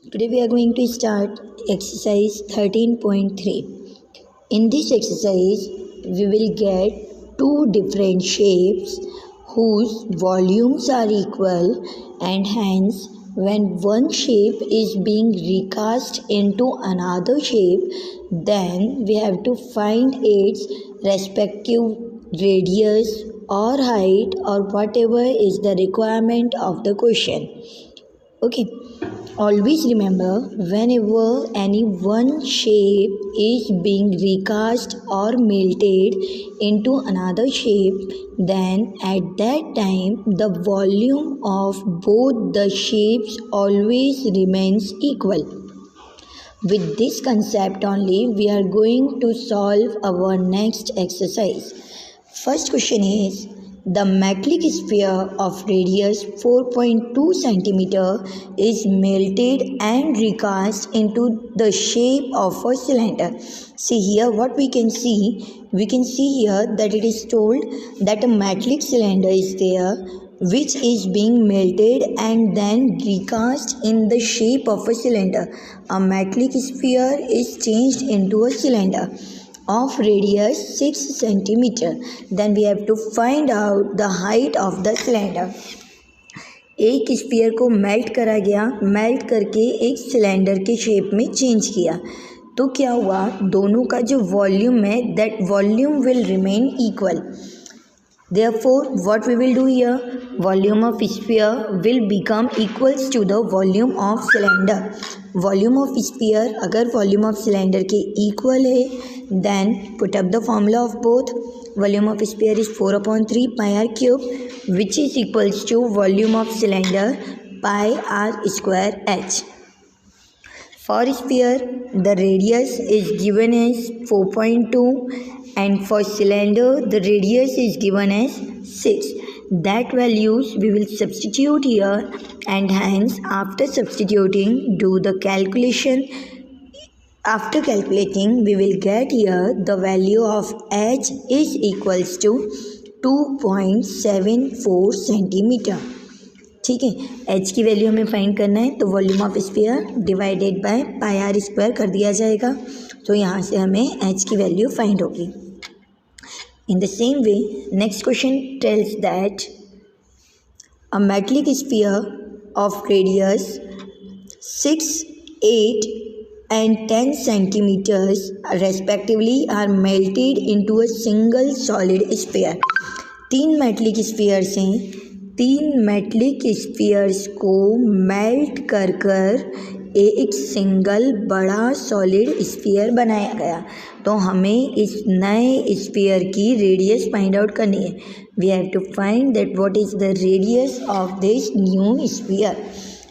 Today we are going to start exercise 13.3. In this exercise, we will get two different shapes whose volumes are equal, and hence when one shape is being recast into another shape, then we have to find its respective radius or height or whatever is the requirement of the question. Okay, always remember, whenever any one shape is being recast or melted into another shape, then at that time the volume of both the shapes always remains equal. With this concept only, we are going to solve our next exercise. First question is, the metallic sphere of radius 4.2 centimeter is melted and recast into the shape of a cylinder. See here what we can see. We can see here that it is told that a metallic cylinder is there which is being melted and then recast in the shape of a cylinder. A metallic sphere is changed into a cylinder of radius 6 centimeter. Then we have to find out the height of the cylinder. एक sphere को melt करा गया, melt करके एक cylinder के shape में change किया, तो क्या हुआ, दोनों का जो वॉल्यूम है that volume will remain equal. Therefore, what we will do here, volume of sphere will become equals to the volume of cylinder. Volume of sphere अगर volume of cylinder के equal है, then put up the formula of both. Volume of sphere is 4/3 pi r cube, which is equals to volume of cylinder pi r square h. For sphere, the radius is given as 4.2 and for cylinder the radius is given as 6. That values we will substitute here, and hence after substituting do the calculation. After calculating we will get here the value of h is equals to 2.74 centimeter. ठीक है, h की value हमें find करना है, तो volume of sphere divided by pi r square कर दिया जाएगा, तो यहाँ से हमें h की वैल्यू फाइंड होगी. In the same way, next question tells that a metallic sphere of radius 6, 8 and 10 centimeters respectively are melted into a single solid sphere. तीन मेटलिक स्फीयर्स हैं, तीन मेटलिक स्फीयर्स को मेल्ट कर एक single बड़ा solid sphere बनाया गया. तो हमें इस नए स्फीयर की रेडियस फाइंड आउट करनी है. We have to find that what is the radius of this new sphere.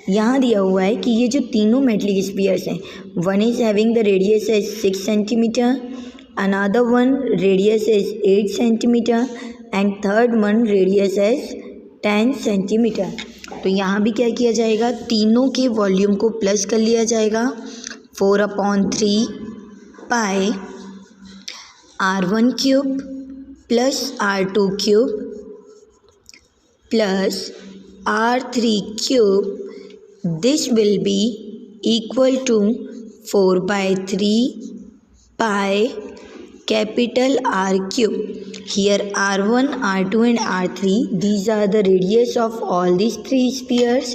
यहाँ दिया हुआ है कि ये जो तीनों मेटलिक स्फीयर्स हैं, one is having the radius as 6 centimetre, another one radius as 8 centimetre and third one radius as 10 centimetre. तो यहाँ भी क्या किया जाएगा, तीनों के वॉल्यूम को प्लस कर लिया जाएगा. 4/3 pi r1 cube plus r2 cube plus r3 cube. This will be equal to 4/3 pi capital R cube. Here R1, R2 and R3, these are the radius of all these three spheres,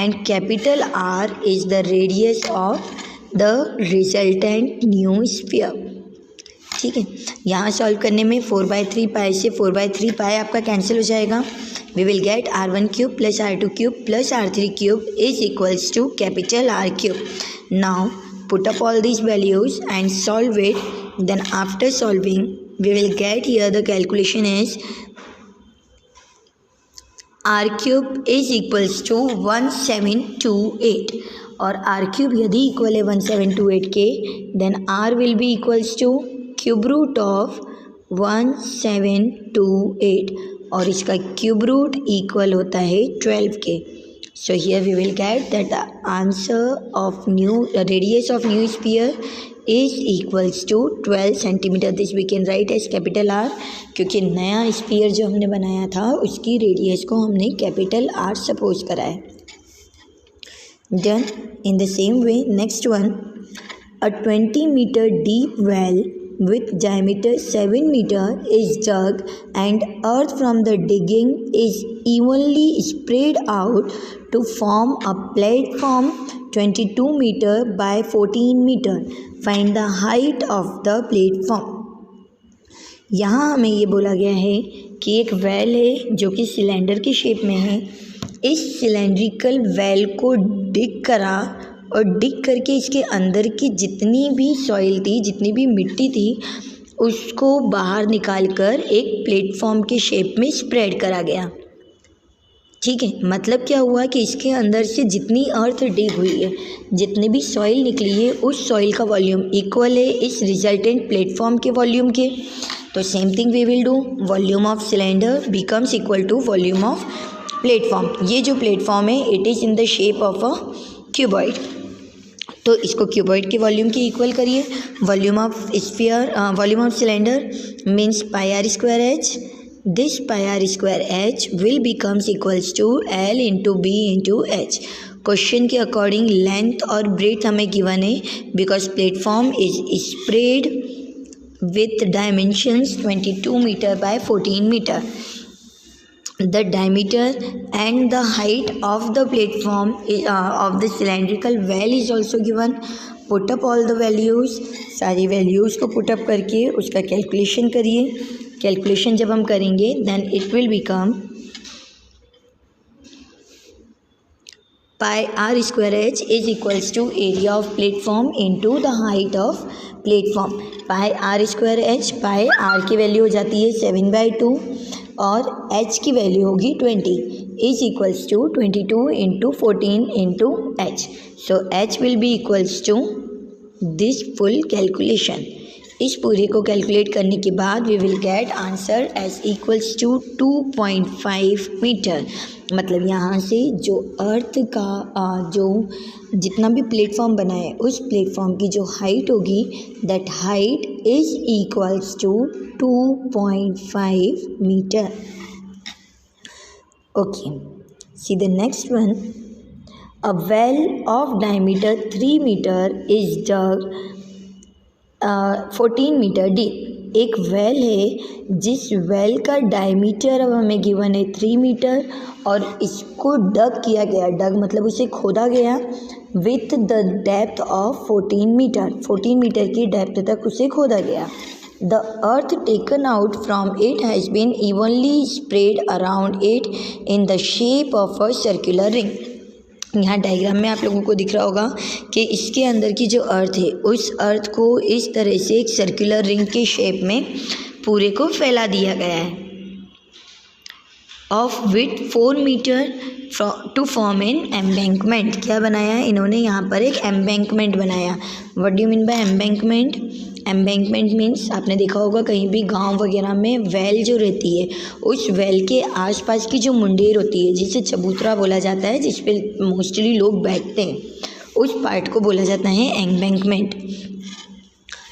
and capital R is the radius of the resultant new sphere. ठीक है, यहाँ solve करने में 4/3 पाई से 4/3 पाई आपका cancel हो जाएगा. We will get R1 cube plus R2 cube plus R3 cube is equals to capital R cube. Now put up all these values and solve it. Then after solving we will get here the calculation is r cube is equals to 1728, और r cube यदि equal है 1728 के, then r will be equals to cube root of 1728, और इसका cube root equal होता है 12 के. So here we will get that the answer of radius of new sphere is equals to 12 centimeter. This we can write as capital R, क्योंकि नया sphere जो हमने बनाया था उसकी रेडियस को हमने कैपिटल R सपोज करा है. Done. In the same way, next one, a 20-meter deep well with diameter 7 meter is dug and earth from the digging is evenly spread out to form a platform 22 meter by 14 meter. Find the height of the platform. यहाँ हमें ये बोला गया है कि एक well है जो कि सिलेंडर की शेप में है. इस सिलेंड्रिकल वेल को डिग करा और डिग करके इसके अंदर की जितनी भी सॉइल थी, जितनी भी मिट्टी थी, उसको बाहर निकाल कर एक प्लेटफॉर्म के शेप में स्प्रेड करा गया. ठीक है, मतलब क्या हुआ कि इसके अंदर से जितनी अर्थ डिग हुई है, जितनी भी सॉइल निकली है, उस सॉइल का वॉल्यूम इक्वल है इस रिजल्टेंट प्लेटफॉर्म के वॉल्यूम के. तो same thing we will do. Volume of cylinder becomes equal to volume of platform. ये जो प्लेटफॉर्म है it is in the shape of a cuboid. तो इसको क्यूबॉइड के वॉल्यूम के इक्वल करिए. Volume of sphere, volume of cylinder means pi r square h. This pi r square h will becomes equals to l into b into h. Question के according length और breadth हमें given है because platform is spread with dimensions 22 meter by 14 meter. The diameter and the height of the platform of the cylindrical well is also given. Put up all the values. सारी values को put up करके उसका calculation करिए. Calculation जब हम करेंगे then it will become pi r square h is equals to area of platform into the height of platform. Pi r square h, pi r की value हो जाती है 7/2 और एच की वैल्यू होगी 20 is equals to 22 into 14 into h. So h will be equals to this full calculation. इस पूरे को कैलकुलेट करने के बाद we will get answer as equals to 2.5 metre. मतलब यहाँ से जो अर्थ का जो जितना भी प्लेटफॉर्म बना है उस प्लेटफॉर्म की जो हाइट होगी that height is equals to 2.5 metre. Okay, see the next one. A well of diameter 3 metre is dug 14 metre deep. एक वेल है जिस वेल का डायमीटर अब हमें गिवन है 3 मीटर और इसको डग किया गया. डग मतलब उसे खोदा गया with the depth of 14 metre. 14 metre की डेप्थ तक उसे खोदा गया. The earth taken out from it has been evenly spread around it in the shape of a circular ring. यहाँ डायग्राम में आप लोगों को दिख रहा होगा कि इसके अंदर की जो अर्थ है उस अर्थ को इस तरह से एक सर्कुलर रिंग के शेप में पूरे को फैला दिया गया है. Of with 4 metre to form an embankment. क्या बनाया है इन्होंने? यहाँ पर एक एम्बैंकमेंट बनाया. What do you mean by embankment? Embankment means आपने देखा होगा कहीं भी गांव वगैरह में वेल जो रहती है उस वेल के आसपास की जो मुंडेर होती है जिसे चबूतरा बोला जाता है, जिस पे मोस्टली लोग बैठते हैं, उस पार्ट को बोला जाता है एम्बैंकमेंट.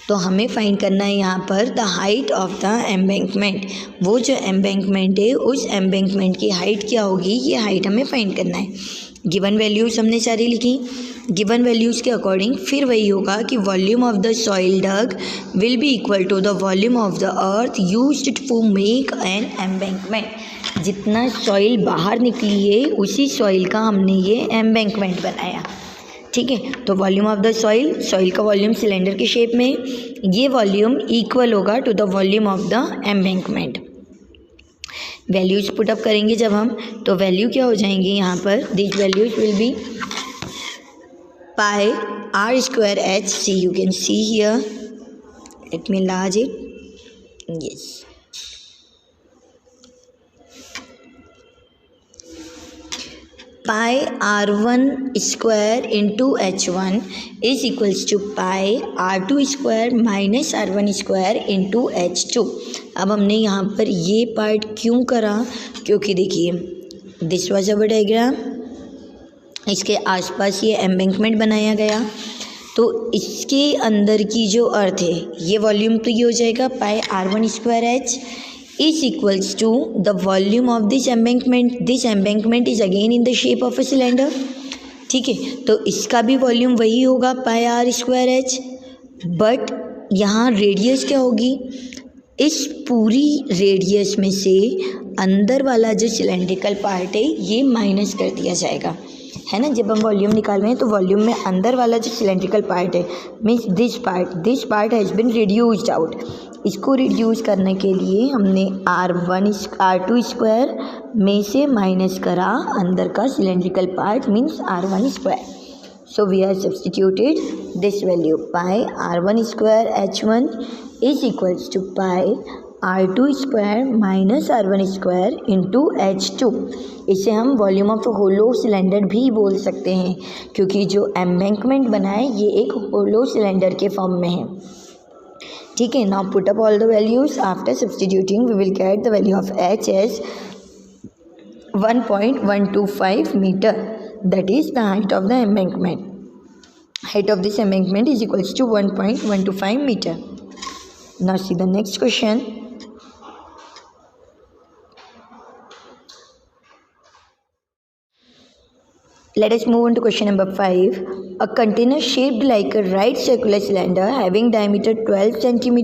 तो हमें फाइंड करना है यहाँ पर the height of the embankment. वो जो एम्बैंकमेंट है उस एम्बैंकमेंट की हाइट क्या होगी, ये हाइट हमें फाइंड करना है. गिवन वैल्यूज़ हमने सारी लिखी. गिवन वैल्यूज़ के अकॉर्डिंग फिर वही होगा कि volume of the soil dug will be equal to the volume of the earth used to make an embankment. जितना सॉइल बाहर निकली है उसी सॉइल का हमने ये एम्बैंकमेंट बनाया. ठीक है, तो volume of the soil, soil का वॉल्यूम सिलेंडर के शेप में, ये वॉल्यूम इक्वल होगा to the volume of the embankment. Values put up करेंगे जब हम, तो वैल्यू क्या हो जाएंगी यहाँ पर? This values will be pi r square h. See you can see here, let me enlarge it. Yes, pi r1 square into h1 is equals to pi r2 square minus r1 square into h2. अब हमने यहाँ पर ये part क्यों करा? क्योंकि देखिए this was our diagram, इसके आसपास ये एम्बैंकमेंट बनाया गया, तो इसके अंदर की जो अर्थ है ये वॉल्यूम तो ये हो जाएगा पाई r1 square h is equals to the volume of this embankment. This embankment is again in the shape of a cylinder. ठीक है, तो इसका भी वॉल्यूम वही होगा पाई आर स्क्वायर एच, बट यहाँ रेडियस क्या होगी, इस पूरी रेडियस में से अंदर वाला जो सिलेंड्रिकल पार्ट है ये माइनस कर दिया जाएगा, है ना। जब हम वॉल्यूम निकाल रहे हैं तो वॉल्यूम में अंदर वाला जो सिलेंड्रिकल पार्ट है means this part has been reduced out. इसको रिड्यूस करने के लिए हमने R2 स्क्वायर में से माइनस करा अंदर का cylindrical part means R1 square. So we are substituted this value pi R1 square H1 is equals to pi R2 square minus R1 square into H2। इसे हम वॉल्यूम ऑफ होलो सिलेंडर भी बोल सकते हैं क्योंकि जो एम्बैंकमेंट बना है ये एक होलो सिलेंडर के फॉर्म में है, ठीक है। Now put up all the values, after substituting we will get the value of H as 1.125 meter, that is the height of the embankment. Height of this embankment is equals to 1.125 meter. Now see the next question. Let us move on to question number 5. A container shaped like a right circular cylinder having diameter 12 cm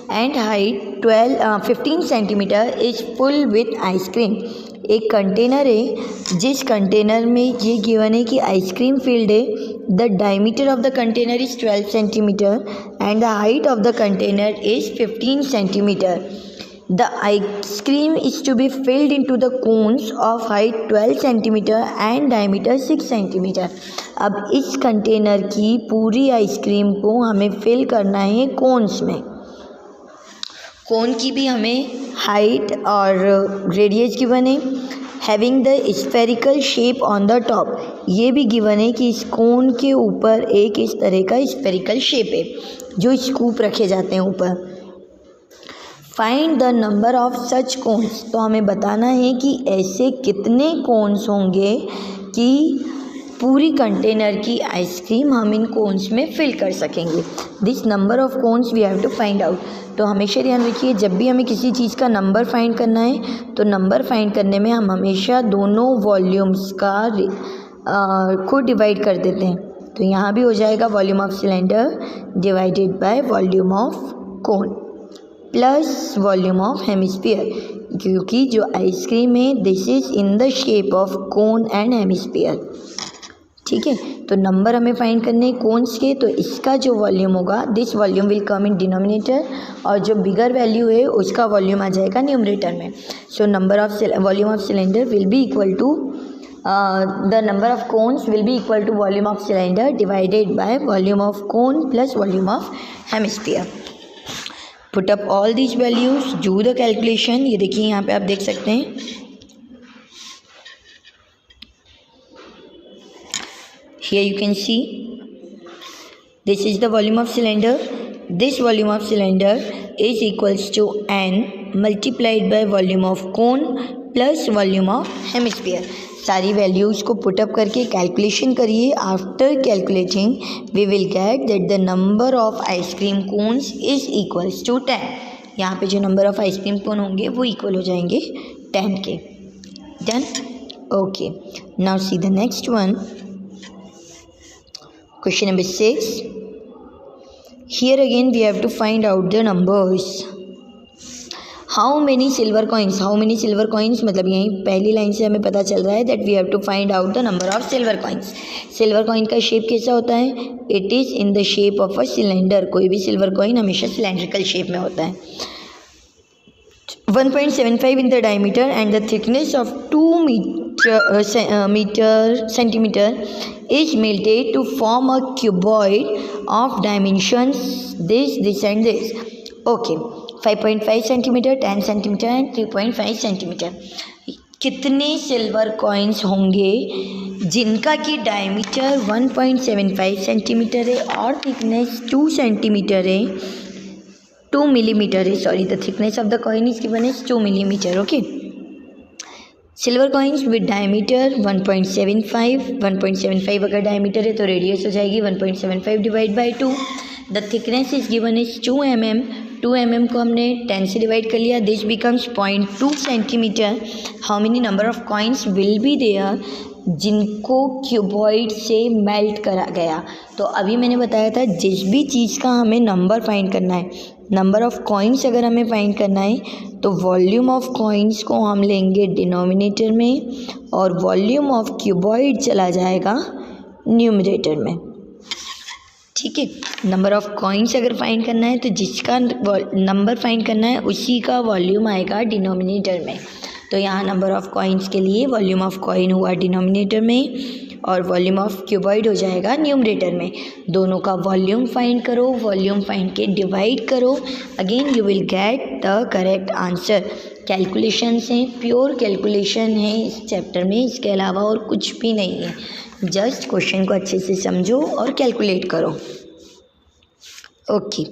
and height 15 cm is full with ice cream. एक container है जिस container में ये given है कि ice cream filled है, the diameter of the container is 12 centimetre and the height of the container is 15 centimetre. The ice cream is to be filled into the cones of height 12 centimetre and diameter 6 centimetre. अब इस container की पूरी ice cream को हमें fill करना है cons में। कोन की भी हमें हाइट और रेडियस गिवन है, having the spherical shape on the top. ये भी गिवन है कि इस कोन के ऊपर एक इस तरह का स्फेरिकल शेप है जो स्कूप रखे जाते हैं ऊपर। Find the number of such cones, तो हमें बताना है कि ऐसे कितने कोन्स होंगे कि पूरी कंटेनर की आइसक्रीम हम इन कोन्स में फिल कर सकेंगे। This number of cones we have to find out. तो हमेशा ध्यान रखिए जब भी हमें किसी चीज़ का नंबर फाइंड करना है तो नंबर फाइंड करने में हम हमेशा दोनों वॉल्यूम्स का को डिवाइड कर देते हैं। तो यहाँ भी हो जाएगा volume of cylinder divided by volume of cone plus volume of hemisphere, क्योंकि जो आइसक्रीम है this is in the shape of cone and hemisphere, ठीक है। तो नंबर हमें फाइंड करने कोन्स के, तो इसका जो वॉल्यूम होगा this volume will come in denominator और जो बिगर वैल्यू है उसका वॉल्यूम आ जाएगा न्यूमरेटर में। So number of volume of cylinder will be equal to the number of cones will be equal to volume of cylinder divided by volume of cone plus volume of hemisphere. Put up all these values, do the calculation. ये देखिए यहाँ पे आप देख सकते हैं, here you can see this is the volume of cylinder. This volume of cylinder is equals to n multiplied by volume of cone plus volume of hemisphere. सारी values को पुटअप करके कैलकुलेशन करिए। After calculating we will get that the number of ice cream cones is equals to 10। यहाँ पे जो number of ice cream cone होंगे वो equal हो जाएंगे 10 के। Done, okay. Now see the next one, question number 6. Here again we have to find out the numbers. How many silver coins? How many silver coins मतलब यहीं पहली line से हमें पता चल रहा है that we have to find out the number of silver coins. Silver coin का शेप कैसा होता है? It is in the shape of a cylinder. कोई भी सिल्वर कॉइन हमेशा सिलेंड्रिकल शेप में होता है। 1.75 in the diameter and the thickness of 2 centimeter is melted to form a cuboid of dimensions this and this. Okay, 5.5 centimeter, 10 centimeter and 3.5 centimeter. कितने silver coins होंगे जिनका कि डायमीटर 1.75 सेंटीमीटर है और थिकनेस 2 सेंटीमीटर है, 2 मिलीमीटर है, sorry, the thickness of the coin is given is 2 millimetre. Okay, silver coins with diameter 1.75 अगर diameter है तो रेडियस हो जाएगी 1.75 divide by 2। The thickness is given is 2 mm। 2 mm को हमने 10 से डिवाइड कर लिया, this becomes 0.2 centimetre. How many number of coins will be there? जिनको क्यूबॉइड से मेल्ट करा गया। तो अभी मैंने बताया था जिस भी चीज़ का हमें नंबर फाइंड करना है, नंबर ऑफ़ कॉइन्स अगर हमें फाइंड करना है तो वॉल्यूम ऑफ कॉइन्स को हम लेंगे डिनोमिनेटर में और वॉल्यूम ऑफ क्यूबॉइड चला जाएगा न्यूमरेटर में। ठीक है, नंबर ऑफ़ कॉइन्स अगर फाइंड करना है तो जिसका नंबर फाइंड करना है उसी का वॉल्यूम आएगा डिनोमिनेटर में। तो यहाँ नंबर ऑफ़ कॉइन्स के लिए वॉल्यूम ऑफ कॉइन हुआ डिनोमिनेटर में और वॉल्यूम ऑफ क्यूबॉइड हो जाएगा न्यूमरेटर में। दोनों का वॉल्यूम फाइंड करो, वॉल्यूम फाइंड के डिवाइड करो, again you will get the correct answer. Calculations हैं, प्योर कैलकुलेशन है इस चैप्टर में, इसके अलावा और कुछ भी नहीं है। जस्ट क्वेश्चन को अच्छे से समझो और कैलकुलेट करो। Okay,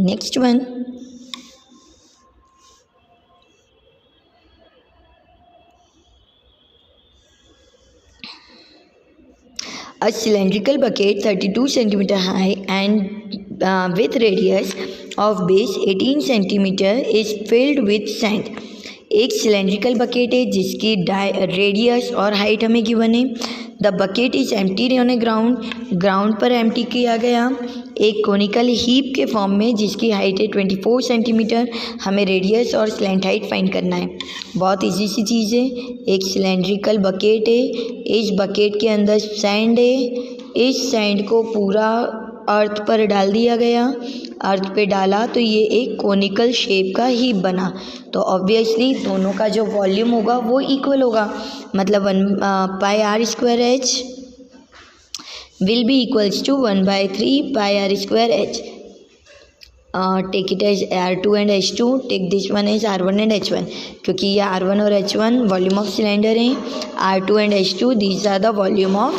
next one, a cylindrical bucket 32 centimeter high and with radius of base 18 centimeter is filled with sand। एक सिलेंड्रिकल बकेट है जिसकी रेडियस और हाइट हमें गिवन है। The bucket is empty on A ground पर empty किया गया एक कोनिकल हीप के फॉर्म में जिसकी हाइट है 24 सेंटीमीटर। हमें रेडियस और स्लैंट हाइट फाइंड करना है। बहुत इजी सी चीज़ है, एक सिलेंड्रिकल बकेट है, इस बकेट के अंदर सैंड है, इस सैंड को पूरा अर्थ पर डाल दिया गया, अर्थ पे डाला तो ये एक कोनिकल शेप का हीप बना। तो ऑब्वियसली दोनों का जो वॉल्यूम होगा वो इक्वल होगा, मतलब 1/r² will be equals to 1/3 πr²h। Take it as R2 and H2, take this one as R1 and H1, क्योंकि ये R1 और H1 वॉल्यूम ऑफ सिलेंडर हैं, R2 and H2 these are the volume of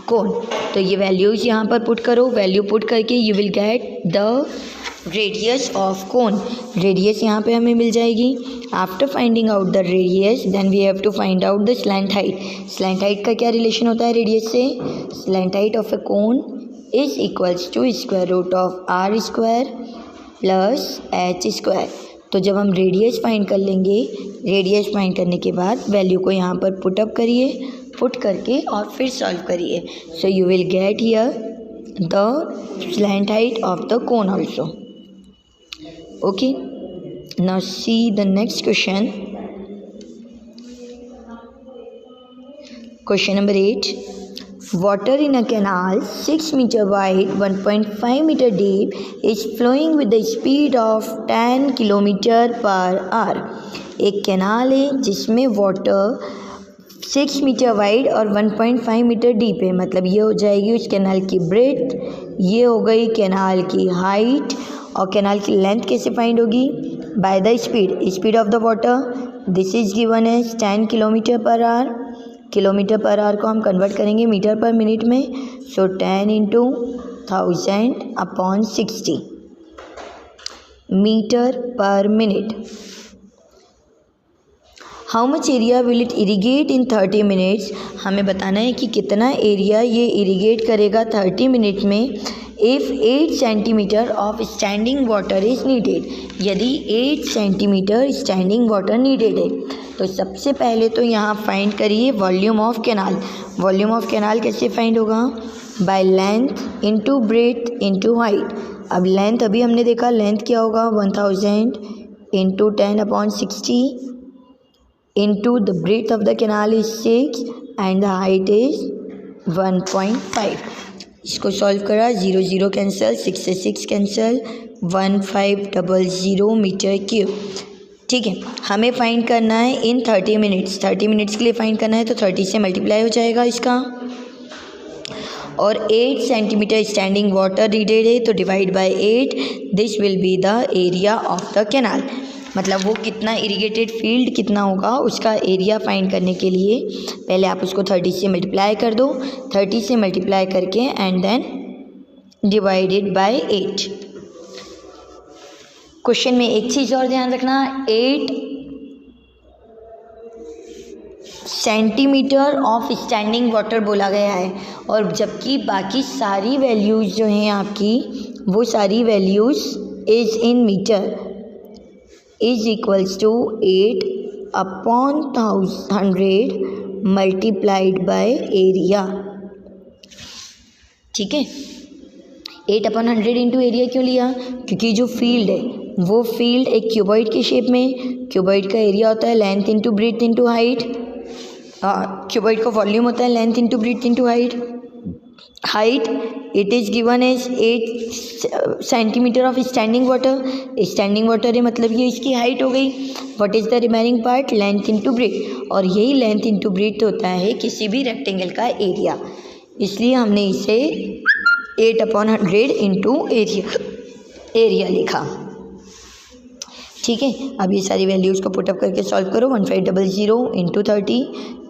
cone. तो ये values यहाँ पर put करो, value put करके you will get the radius of cone. Radius यहाँ पे हमें मिल जाएगी। After finding out the radius then we have to find out the slant height. Slant height का क्या रिलेशन होता है रेडियस से? Slant height of a cone is equals to square root of r² plus h²। तो जब हम radius find कर लेंगे, रेडियस फाइंड करने के बाद वैल्यू को यहाँ पर पुटअप करिए, पुट करके और फिर सॉल्व करिए। So you will get here the slant height of the cone also. Okay, now see the next question. Question number 8. Water in a canal 6 meter wide 1.5 meter deep is flowing with the speed of 10 kilometer per hour। एक canal है जिसमें water 6 metre wide और 1.5 metre deep है, मतलब ये हो जाएगी उस कैनाल की ब्रेथ, ये हो गई कैनाल की हाइट। और कैनाल की लेंथ कैसे फाइंड होगी? By the speed of the water. This is given as 10 kilometre per hour. Kilometre per hour को हम कन्वर्ट करेंगे मीटर पर मिनट में, so 10 × 1000/60 metre per minute. How much area will it irrigate in 30 minutes? हमें बताना है कि कितना area ये इरीगेट करेगा 30 मिनट में। If 8 centimetre of standing water is needed, यदि 8 सेंटीमीटर स्टैंडिंग वाटर नीडेड है तो सबसे पहले तो यहाँ फाइंड करिए volume of canal. Volume of canal कैसे फाइंड होगा? By length into breadth into height. अब लेंथ अभी हमने देखा, लेंथ क्या होगा? 1000 into 10/60 into the breadth of the canal is 6 and the height is 1.5। इसको सॉल्व करा, 0 0 कैंसिल, 6 से 6 कैंसिल, 1500 मीटर क्यूब। ठीक है, हमें फाइंड करना है इन 30 मिनट्स। 30 मिनट्स के लिए फाइंड करना है तो 30 से मल्टीप्लाई हो जाएगा इसका, और 8 सेंटीमीटर स्टैंडिंग वाटर नीडेड है तो divide by 8। This will be the area of the canal, मतलब वो कितना इरिगेटेड फील्ड कितना होगा उसका एरिया फाइंड करने के लिए पहले आप उसको 30 से मल्टीप्लाई कर दो, 30 से मल्टीप्लाई करके and then divided by 8। Question में एक चीज़ और ध्यान रखना, 8 सेंटीमीटर ऑफ स्टैंडिंग वाटर बोला गया है, और जबकि बाकी सारी वैल्यूज़ जो हैं आपकी वो सारी values is in metre, is equals to 8/100 multiplied by area. ठीक है, 8/100 इंटू एरिया क्यों लिया? क्योंकि जो फील्ड है वो फील्ड एक क्यूबॉइड के शेप में, क्यूबॉइड का एरिया होता है length into breadth into height, cuboid का वॉल्यूम होता है length into breadth into height. It is given as 8 centimetre of standing water. Standing water है मतलब ये इसकी हाइट हो गई। What is the remaining part? Length into breadth, और यही लेंथ इंटू ब्रेड्थ होता है किसी भी रेक्टेंगल का एरिया, इसलिए हमने इसे 8/100 इंटू एरिया लिखा। ठीक है, अब ये सारी वैल्यूज़ को पुटअप करके सॉल्व करो। 1500 into 30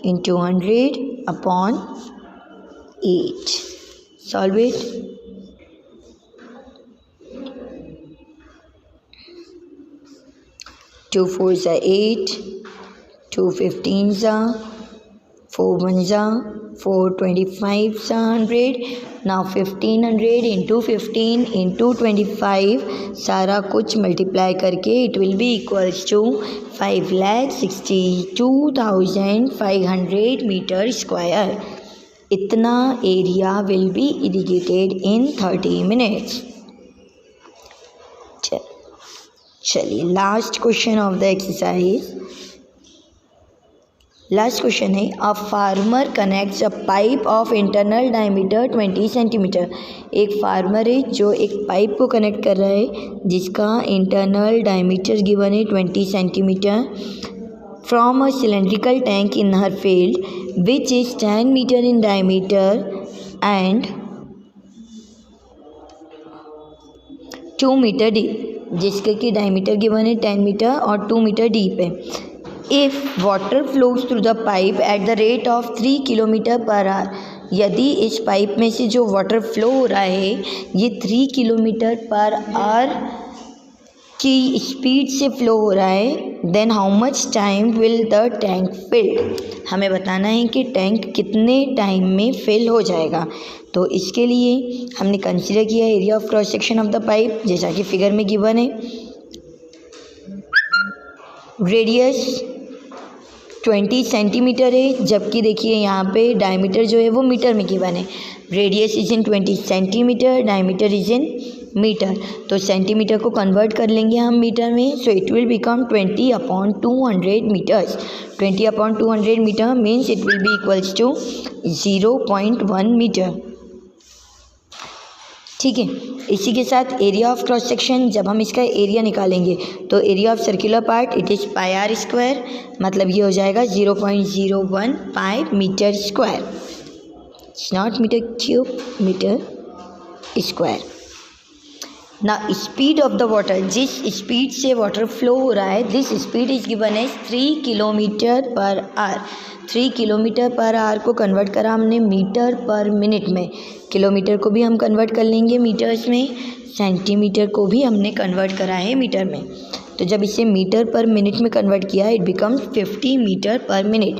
into 100/8, solve it. Two 4 ज़ा 8, 2 15 ज़ा 4 1 ज़ा 4 25 ज़ा 100। नाउ 1500 इंटू 15 इंटू 25 सारा कुछ मल्टीप्लाई करके it will be equals to 5,62,500 metre square. इतना area will be irrigated in 30 minutes. चलिए last question of the exercise. Last question है, a farmer connects a pipe of internal diameter 20 centimetre. एक farmer है जो एक pipe को connect कर रहा है जिसका इंटरनल डायमीटर गिवन है 20 centimetre from a cylindrical tank in her field which is 10 metre in diameter and 2 metre deep, जिसके की डायमीटर गिवन है 10 मीटर और 2 मीटर डीप है। If water flows through the pipe at the rate of 3 kilometre per hour, यदि इस pipe में से जो वाटर फ्लो हो रहा है ये 3 किलोमीटर पर आवर की स्पीड से फ्लो हो रहा है, then how much time will the tank fill. हमें बताना है कि टैंक कितने टाइम में फिल हो जाएगा। तो इसके लिए हमने कंसीडर किया area of cross section of the pipe, जैसा कि फिगर में गिवन है। रेडियस 20 सेंटीमीटर है, जबकि देखिए यहाँ पे डायमीटर जो है वो मीटर में गिवन है। Radius is in 20 centimetre, diameter is in metre, तो सेंटीमीटर को कन्वर्ट कर लेंगे हम मीटर में। So it will become 20/200 metres. 20/200 metre means it will be equals to 0.1 metre. ठीक है, इसी के साथ एरिया ऑफ क्रॉस सेक्शन, जब हम इसका एरिया निकालेंगे तो area of circular part it is pi r square, मतलब ये हो जाएगा 0.01 metre square. It's not metre cube, metre square. ना स्पीड ऑफ द वाटर, जिस स्पीड से वाटर फ्लो हो रहा है, this speed is given as 3 kilometre per hour. 3 kilometre per hour को कन्वर्ट करा हमने मीटर पर मिनट में। किलोमीटर को भी हम कन्वर्ट कर लेंगे मीटर्स में, सेंटीमीटर को भी हमने कन्वर्ट करा है मीटर में। तो जब इसे मीटर पर मिनट में कन्वर्ट किया it becomes 50 metre per minute.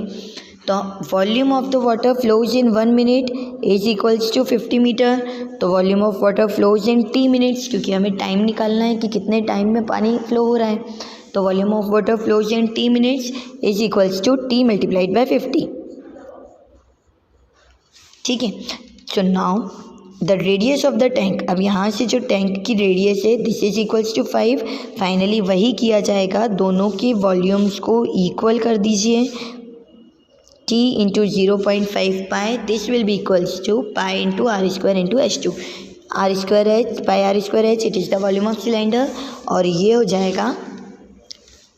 तो volume of the water flows in 1 minute is equals to 50 metre. तो volume of water flows in t minutes, क्योंकि हमें टाइम निकालना है कि कितने टाइम में पानी फ्लो हो रहा है। तो volume of water flows in t minutes is equals to t multiplied by 50। ठीक है, so now the radius of the tank, अब यहाँ से जो टैंक की रेडियस है this is equals to 5। Finally वही किया जाएगा, दोनों के वॉल्यूम्स को इक्वल कर दीजिए। t into 0.5 pi, this will be equals to pi into r square into h2। R square h pi r square h, it is the volume of cylinder, और ये हो जाएगा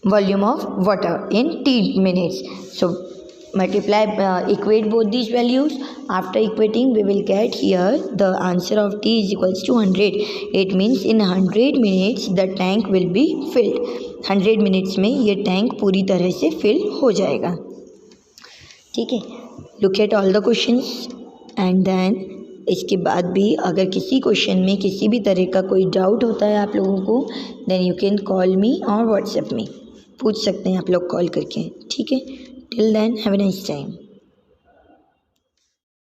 volume of water in t minutes. So multiply, equate both these values. After equating we will get here the answer of t is equals to 100. It means in 100 minutes the tank will be filled. 100 minutes में ये tank पूरी तरह से fill हो जाएगा। ठीक है, look at all the questions and then इसके बाद भी अगर किसी क्वेश्चन में किसी भी तरह का कोई डाउट होता है आप लोगों को, then you can call me और व्हाट्सएप में पूछ सकते हैं आप लोग कॉल करके। ठीक है, till then have a nice time.